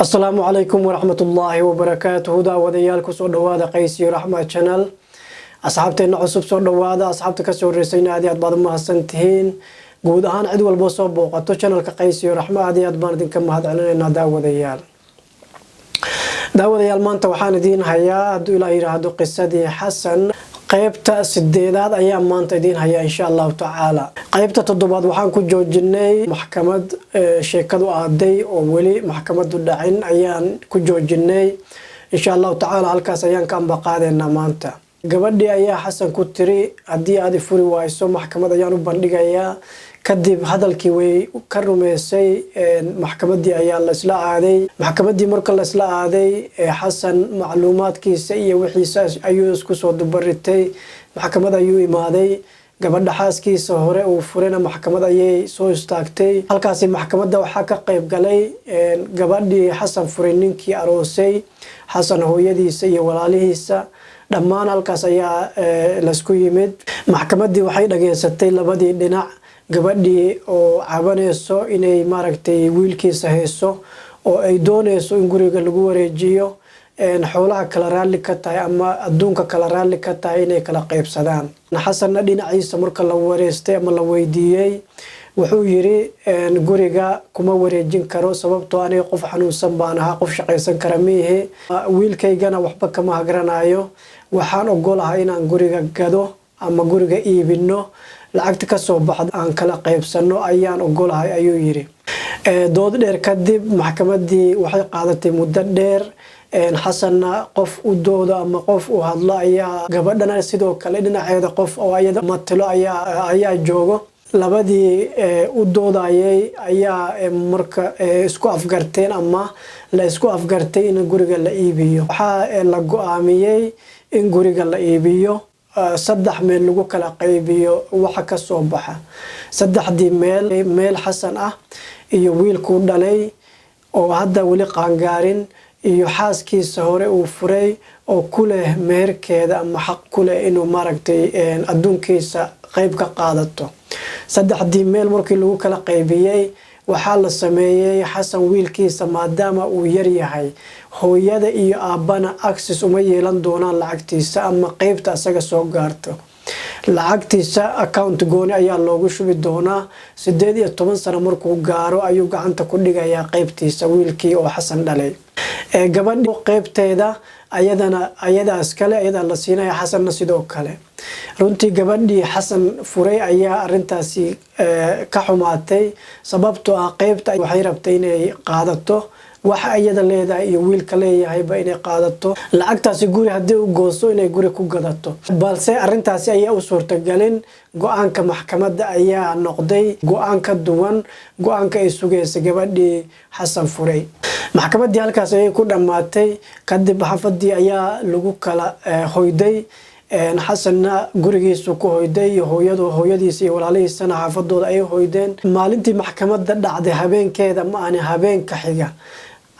السلام عليكم ورحمة الله وبركاته. داوديال كسر دوادا قيسي رحمة channel. أصحابتنا عصب صور دوادا أصحابتك كسر رسينا هذه بعض ما سنتين جودهان عدو البوصب وقتو channel كقيسي رحمة هذه باردين كم هذا علينا داوديال ما أنت وحنا دين هيا دو إلى هذا قصة حسن qaybta sideedaad ayaa maanta idin haya insha Allah taala. qaybta toddobaad waxaan ku joojinay maxkamad sheekadu aaday oo wali maxkamadu dhacin ayaan ku joojinay insha Allah taala. halkaas ayaan ka ambaqaadeenaa maanta. gabadhii ayaa Xasan ku tiri hadii aad furi wayso maxkamad ayaan u bandhigayaa. kadib hadalkii way ka rumeysay maxkamadii ayaa la isla aaday. maxkamadii marka la isla aaday Xasan macluumaadkiisa iyo wixiisa ayuu isku soo dubaritay. maxkamada ayuu imaaday. gabadha xaaskiisa hore uu furena maxkamad ayay soo istaagtay. halkaas maxkamada waxa ka qayb galay gabadhii Xasan furay ninkii aroosay, Xasan hooyadiisa iyo walaalihiisa. dhammaan halkaas ayaa la isku yimid. maxkamadii waxay dhageysatay labadii dhinac. gabadhii oo cabanayso inay maaragtay wiilkiisa hayso oo ay doonayso in guriga lagu wareejiyo xoolaha kala raali ka tahay ama adduunka kala raali ka tahay inay kala qaybsadaan. Xasanna dhinaciisa marka la wareystay ama la weydiiyay wuxuu yiri guriga kuma wareejin karo sababtoo aniga qof xanuunsan baan ahaa, qof shaqaysan kara miihi, wiilkaygana waxba kama hagranayo. waxaan ogolahay inaan guriga gado ama guriga iibino, lacagta ka soo baxda aan kala qaybsano ayaan ogolahay ayuu yiri. dood dheer kadib maxkamadii waxay qaadatay muddo dheer. Xasanna qof u doodo ama qof u hadlo ayaa gabadhana sidoo kale dhinaceeda qof oo ayada matalo ayaa joogo. labadii u doodayay ayaa marka isku afgarteen ama la isku afgartay in guriga la iibiyo. waxa la go'aamiyay in guriga la iibiyo. saddex meel lagu kala qaybiyo waxa ka soo baxa. saddexdii meel Xasan ah iyo wiilku dhalay oo hadda wali qaangaarin iyo xaaskiisa hore uu furay oo ku leh meherkeeda ama xaq ku leh inuu maaragtay adduunkiisa qayb ka qaadato. saddexdii meel markii lagu kala qaybiyay waxaa la sameeyay Xasan wiilkiisa maadaama uu yar yahay, hooyada iyo aabana access uma yeelan doonaan lacagtiisa ama qaybta asaga soo gaarto. lacagtiisa account gooni ayaa loogu shubi doonaa. 18 sano markuu gaaro ayuu gacanta ku dhigayaa qaybtiisa wiilkii oo Xasan dhalay. gabadhi qaybteeda ayadaas kale ayada la siinaya Xasanna sidoo kale. runtii gabadhii Xasan furay ayaa arintaasi ka xumaatay sababtoo ah qaybta waxay rabtay inay qaadato waxa ayada leedahay iyo wiilka leeyahayba inay qaadato. lacagtaasi guri hadii uu gooso inay guri ku gadato, balse arintaasi ayaa u suurtagalin. go'aanka maxkamadda ayaa noqday go'aan ka duwan go'aanka ay sugeysay gabadhii Xasan furay. maxkamadii halkaas ayay ku dhamaatay. kadib xafadii ayaa lagu kala hoyday. Xasanna gurigiisu ku hoyday, hooyadiisa iyo walaalihiisana xaafadooda ay hoydeen. maalintii maxkamadda dhacday habeenkeeda ma aan habeenka xiga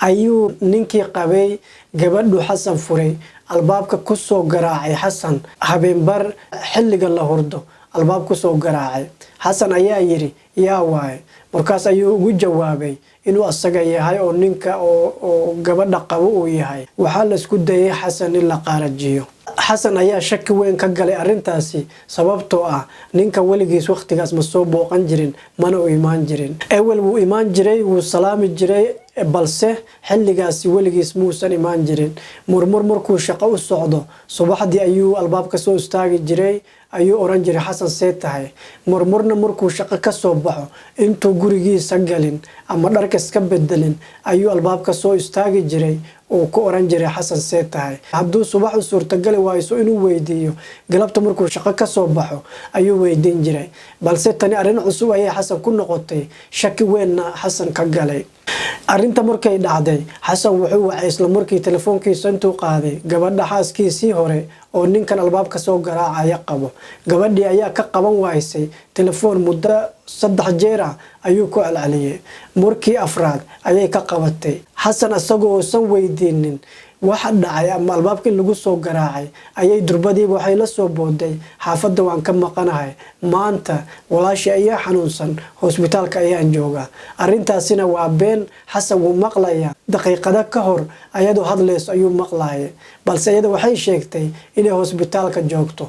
ayuu ninkii qabay gabadhu Xasan furay albaabka ku soo garaacay. Xasan habeenbar xilliga la hurdo albaab ku soo garaacay. Xasan ayaa yiri yaa waay, markaas ayuu ugu jawaabay inuu asaga yahay oo ninka oo gabadha qabo uu yahay. waxaa la isku dayay Xasan in la qaarajiyo. Xasan ayaa shaki weyn ka galay arintaasi sababtoo ah ninka waligiis waqtigaas ma soo booqan jirin, mana u imaan jirin. awal wuu imaan jiray, wuu salaami jiray, balse xilligaasi waligiis muusan imaan jirin. markuu shaqo u socdo subaxdii ayuu albaabka soo istaagi jiray, ayuu oran jiray Xasan see tahay. markuu shaqo ka soo baxo intuu gurigiisa galin ama dharka iska bedelin ayuu albaabka soo istaagi jiray oo ku oran jiray Xasan see tahay. hadduu subax u suurtagali wayso inuu weydiiyo galabta markuu shaqo ka soo baxo ayuu weydiin jiray. balse tani arin cusub ayay Xasan ku noqotay, shaki weynna Xasan ka galay. arinta markay dhacday Xasan wuxuu wacay isla markii telefoonkiisa intuu qaaday gabadha xaaskiisii hore oo ninkan albaabka soo garaacaya qabo. gabadhii ayaa ka qaban waysay telefoon muddo 3 jeer ayuu ku celceliyay. markii afraad ayay ka qabatay. Xasan asagoo san weydiinin waxa dhacay ama albaabkii lagu soo garaacay ayay durbadiiba waxay la soo booday xaafadda waan ka maqanahay, maanta walaashii ayaa xanuunsan, hospitaalka ayaan joogaa. arintaasina waa been. Xasan wuu maqlayaa daqiiqada ka hor ayadoo hadlayso ayuu maqlaayay balse iyada waxay sheegtay inay hospitaalka joogto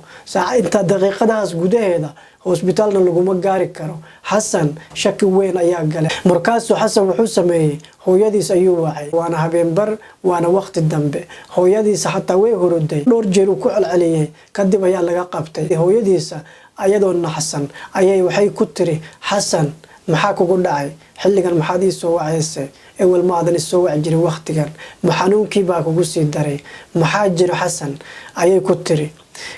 inta daqiiqadahaas gudaheeda hospitaalna laguma gaari karo xasan shaki weyn ayaa galay markaasuu xasan wuxuu sameeyay hooyadiis ayuu wacay waana habeenbar waana waqti dambe hooyadiisa xataa way horoday dhowr jeer uu ku celceliyay kadib ayaa laga qabtay hooyadiisa ayadoo naxsan ayay waxay ku tiri xasan maxaa kugu dhacay xilligan maxaad ii soo wacaysay ewel maadan isoo wac jirin waqtigan ma xanuunkii baa kugu sii daray maxaa jira xasan ayay ku tiri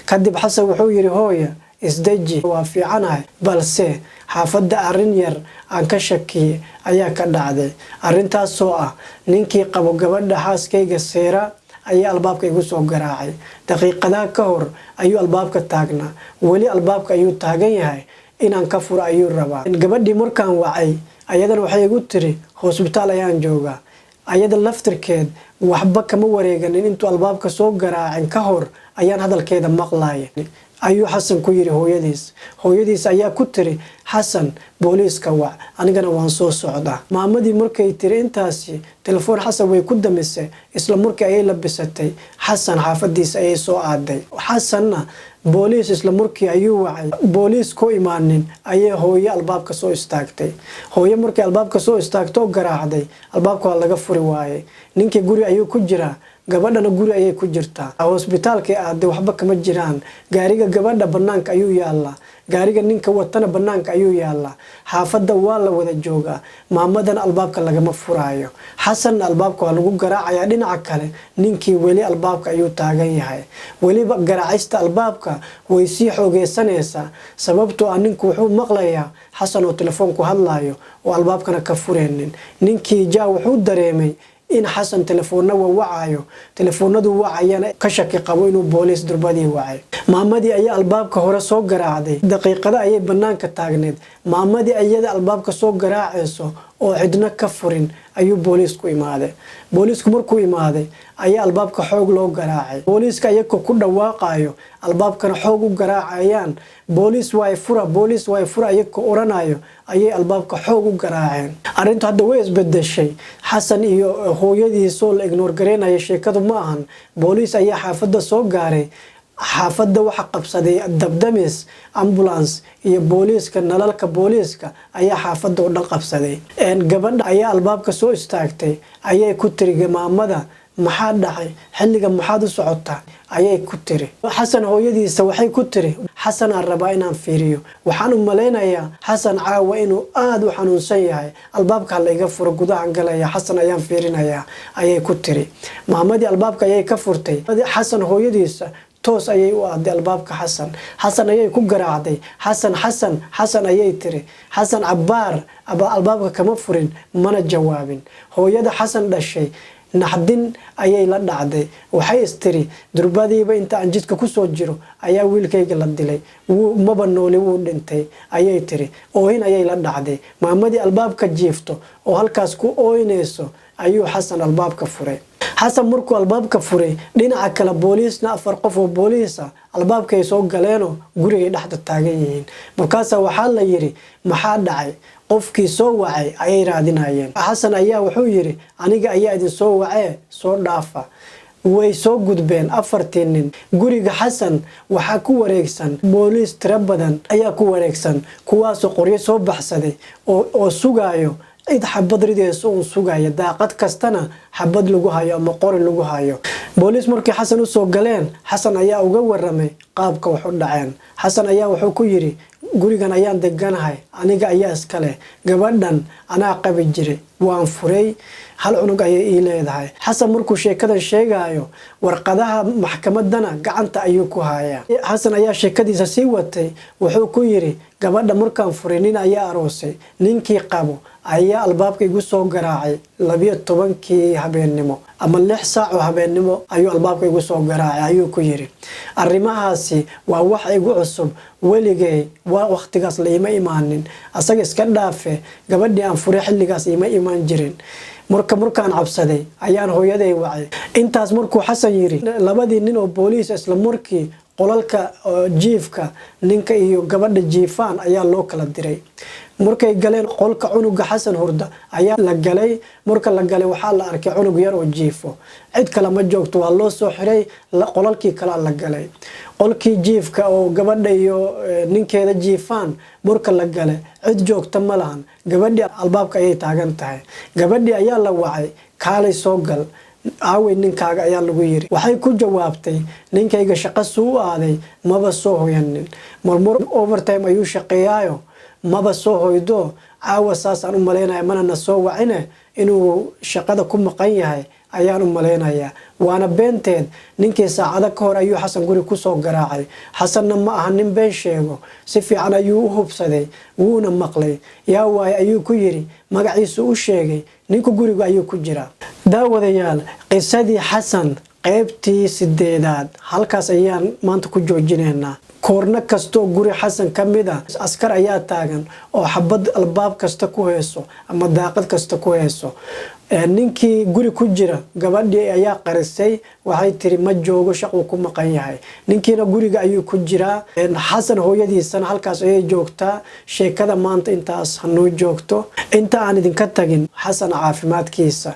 kadib xasan wuxuu yiri hooya isdeji waa fiicanahay balse xaafadda arrin yar aan ka shakiyay ayaa ka dhacday arrintaasoo ah ninkii qabo gabadha xaaskayga Seera ayaa albaabka igu soo garaacay daqiiqada ka hor ayuu albaabka taagnaa wali albaabka ayuu taagan yahay inaan ka furo ayuu rabaa gabadhii markaan wacay ayadana waxay igu tiri hospitaal ayaan joogaa ayada laftirkeed waxba kama wareeganin intuu albaabka soo garaacin ka hor ayaan hadalkeeda maqlaayay ayuu xasan ku yiri hooyadiis ayaa ku tiri xasan booliiska wac anigana waan soo socdaa maamadii markay tiri intaasi telefoon xasan way ku damisay isla markii ay la bisatay xasan xaafadiisa ay soo aaday xasanna booliis isla markii ayuu wacay booliis ku imaanin ayay hooyo albaabka soo istaagtay hooyo markii albaabka soo istaagto garaacday albaabka waa laga furi waayay ninkii guri ayuu ku jiraa gabadhana guri ayay ku jirtaa hospitaalka aad waxba kama jiraan gaariga gabadha banaanka ayuu yaala gaariga ninka watana banaanka ayuu yaala xaafadda waa la wada joogaa maamadana albaabka lagama furaayo xasan albaabka waa lagu garaacaya dhinaca kale ninkii weli albaabka ayuu taagan yahay weliba garaacista albaabka way sii xoogeysanaysaa sababtoo ah ninku wuxuu maqlayaa xasan oo telefoonku hadlaayo oo albaabkana ka fureenin ninkii wuxuu dareemay in xasan telefoonna wacayo telefoonadu wacayana ka shaki qabo inuu booliis durbadii wacay maamadii ayaa albaabka hore soo garaacday daqiiqada ayay banaanka taagneed maamadii ayada albaabka soo garaacayso oo cidna ka furin ayuu booliisku imaaday booliisku markuu imaaday ayaa albaabka xoog loo garaacay booliiska ayagoo ku dhawaaqayo albaabkana xoog u garaacayaan booliis way fura ayagoo oranayo ayay albaabka xoog u garaaceen arrintu hadda way isbedeshay xasan iyo hooyadiisoo la ignore gareynaya sheekadu ma ahan booliis ayaa xaafadda soo gaaray xaafadda waxa qabsaday dabdamis ambulance iyo booliiska nalalka booliiska ayaa xaafadda oo dhan qabsaday gabadha ayaa albaabka soo istaagtay ayay ku tiri maamada maxaa dhacay xilliga maxaad u socotaa ayay ku tiri xasan hooyadiisa waxay ku tiri xasan aan rabaa inaan fiiriyo waxaan u maleynayaa xasan caawa inuu aad u xanuunsan yahay albaabka la iga furo gudahan galaya xasan ayaan fiirinayaa ayay ku tiri maamadii albaabka ayay ka furtay xasan hooyadiisa toos ayay u aaday albaabka xasan ayay ku garaacday xasan ayay tiri xasan cabaar albaabka kama furin mana jawaabin hooyada xasan dhashay naxdin ayay la dhacday waxay istiri durbadiiba inta aan jidka ku soo jiro ayaa wiilkayga la dilay maba nooli wuu dhintay ayay tiri oohin ayay la dhacday maamadii albaabka jiifto oo halkaas ku ooynayso ayuu xasan albaabka furay xasan markuu albaabka furay dhinaca kale booliisna 4 qof oo booliisa albaabkay soo galeeno gurigay dhaxda taagan yihiin markaas waxaa la yiri maxaa dhacay qofkii soo wacay ayay raadinayeen xasan ayaa wuxuu yiri aniga ayaa idin soo wacay soo dhaafa way soo gudbeen 4 nin guriga xasan waxa ku wareegsan booliis tira badan ayaa ku wareegsan kuwaas oo qoryo soo baxsaday oo sugayo cid xabad ridayso oo sugaya daaqad kastana xabad lagu hayo ama qori lagu hayo booliis markii xasan u soo galeen xasan ayaa uga waramay qaabka wax u dhaceen xasan ayaa wuxuu ku yiri gurigan ayaan deganahay aniga ayaa iska leh gabadhan anaa qabi jiray waan furay hal cunug ayay ii leedahay xasan markuu sheekadan sheegayo warqadaha maxkamadana gacanta ayuu ku hayaa xasan ayaa sheekadiisa sii watay wuxuu ku yiri gabadha markaan furay nin ayaa aroosay ninkii qabo ayaa albaabka igu soo garaacay 12kii habeenimo ama 6 saac oo habeenimo ayuu albaabka igu soo garaacay ayuu ku yiri arrimahaasi waa wax igu cusub weligay waqtigaas la ima imaanin asaga iska dhaafe gabadhii aan furay xilligaas ima imaan jirin markaan cabsaday ayaan hooyaday wacay intaas markuu xasan yiri labadii nin oo booliis isla markii qolalka jiifka ninka iyo gabadha jiifaan ayaa loo kala diray. markay galeen qolka cunuga Xasan hurda ayaa la galay. marka la galay waxaa la arkay cunug yar oo jiifo, cid kale ma joogto, waa loo soo xiray. qolalkii kale la galay, qolkii jiifka oo gabadha iyo ninkeeda jiifaan marka la galay cid joogta ma lahan. gabadhii albaabka ayay taagan tahay. gabadhii ayaa la wacay, kaalay soo gal, aaway ninkaaga ayaa lagu yiri. waxay ku jawaabtay, ninkayga shaqo suu aaday maba soo hoyanin, marmar overtime ayuu shaqeeyaayo maba soo hoydo. caawa saasaan u maleynaya manana soo wacine inuu shaqada ku maqan yahay ayaan u maleynayaa. waana beenteed. ninkii saacado ka hor ayuu Xasan guri kusoo garaacay. Xasanna ma aha nin been sheego, si fiican ayuu u hubsaday, wuuna maqlay. yaa waay ayuu ku yiri, magaciisu u sheegay, ninku guriga ayuu ku jiraa. daawadayaal, qisadii Xasan qaybtii 8aad halkaas ayaan maanta ku joojinaynaa. koorna kastoo guri Xasan ka mid ah askar ayaa taagan oo xabad albaab kasta ku heeso ama daaqad kasta ku heeso. ninkii guri ku jira gabadhii ayaa qarisay, waxay tiri ma joogo, shaqo ku maqan yahay. ninkiina guriga ayuu ku jiraa. Xasan hooyadiisana halkaas ayay joogtaa. sheekada maanta intaas hanoo joogto. inta aan idinka tagin Xasan caafimaadkiisa,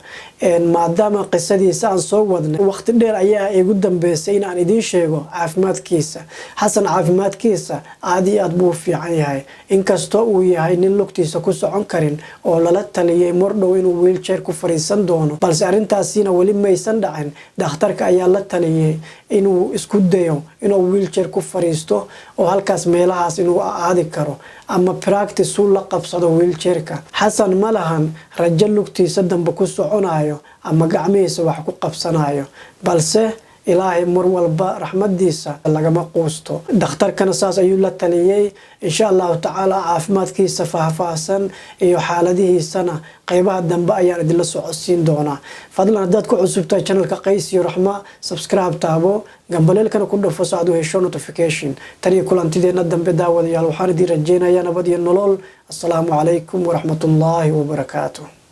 maadaama qisadiisa aan soo wadnay waqti dheer ayaa igu dambeysay in aan idiin sheego caafimaadkiisa. Xasan caafimaadkiisa aad iyo aad buu fiican yahay, inkastoo uu yahay nin lugtiisa ku socon karin oo lala taliyay mardhow inuu wheelchair ku fariisan doono, balse arrintaasina weli maysan dhacin. dhakhtarka ayaa la taliyay inuu isku dayo inuu wheelchair ku fariisto oo halkaas meelahaas inuu aadi karo ama practice uu la qabsado wheelchairka. Xasan ma lahan rajo lugtiisa dambe ku soconayo ama gacmihiisa wax ku qabsanayo, balse ilaahay mar walba raxmadiisa lagama quusto. dhakhtarkana saas ayuu la taliyay. insha Allah taala caafimaadkiisa faahfaahsan iyo xaaladihiisana qaybaha dambe ayaan idin soo codsiin doonaa. fadlan haddaad ku cusubtahay channelka Qays iyo Raxma, subscribe taabo, gambaleelkana ku dhufo si aad u hesho notification. tani kulantideena dambe daawadayaal, waxaan idin rajeynayaa nabad iyo nolol. assalaamu calaykum waraxmatullaahi wabarakaatuh.